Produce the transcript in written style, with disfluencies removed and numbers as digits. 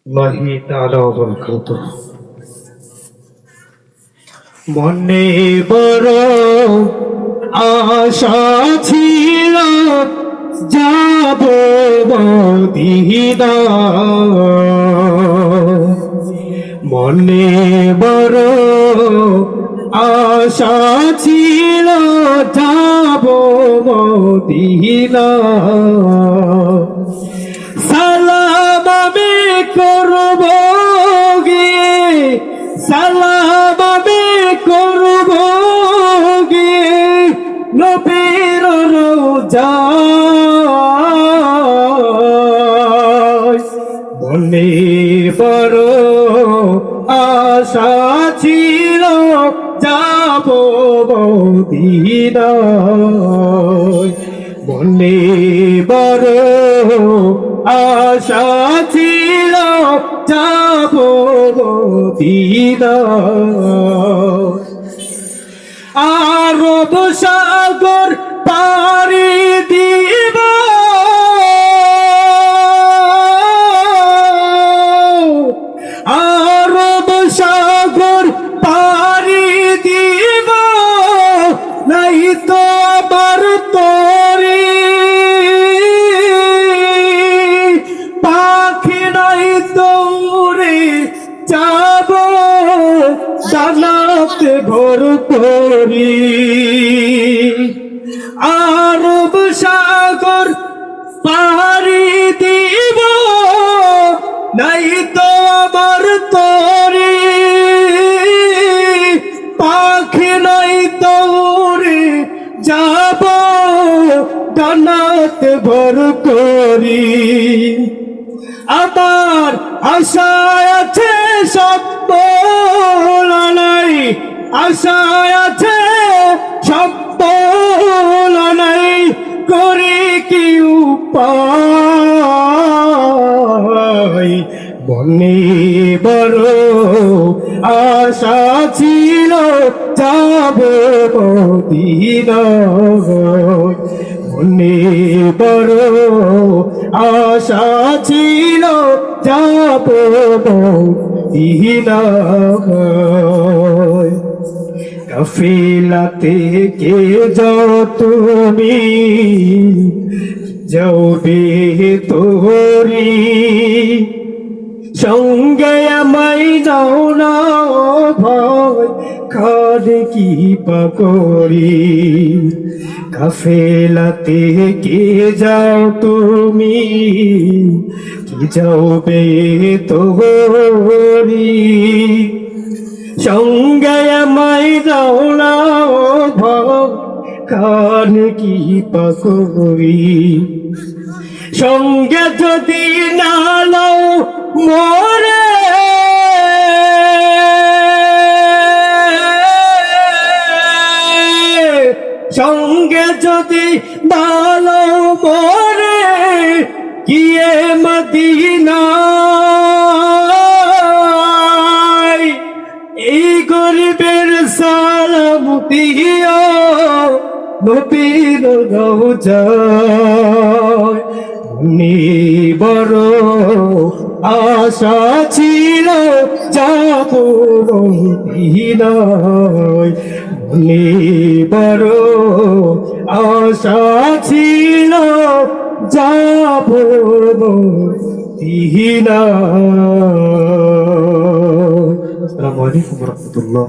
আল্লাহি তাআলা ওয়া বারাকাতুহু। মনে বড় আশা ছিল যাব মদিনা, মনে বড় আশা ছিল যাব মদিনা। সালাম আমি করব গিয়ে, সালাম আমি করব গিয়ে নবীর রওজায়। মনে বড় আশা ছিল যাব মদিনায়, মনে বড় আশা ছিল যাব মদিনায়। আরব সাগর পাড়ি দিব, আরব সাগর পাড়ি দিব, নাই তো আমার তরি পাখি, নাই তো উড়ে যাব জান্নাতে ঘর করি। আরব সাগর পাড়ি দিব, নাই তো আমার তরি পাখি, নাই তো উড়ে যাব জান্নাতে ঘর করি। আমার আশায় আছে সব বলা নাই, আশায় আছে সব বলা নাই, করে কি উপায়। মনে বড় আশা ছিল যাব মদিনায়, মনে বড় আশা ছিল যাব মদিনায়। কাফিলাতে কে যাও তুমি, যাবে তোরি সঙ্গে আমায় যাও না ভয়, খাদ কি পাকড়ি। কাফেলাতে কে যাও তুমি, কি যাবে তোরি সঙ্গে আমায় যাও না ভয়, খাদ কি পাকড়ি। সঙ্গে যদি না লও মোরে, সঙ্গে যদি না লও মোরে, গিয়ে মদিনায় এই গরিবের সালাম দিও নবীর রওজায়। মনে বড় আশা ছিল যাব মদিনায়, মনে বড় আশা ছিল যাব মদিনায়। আসসালামু আলাইকুম ওয়া রাহমাতুল্লাহ।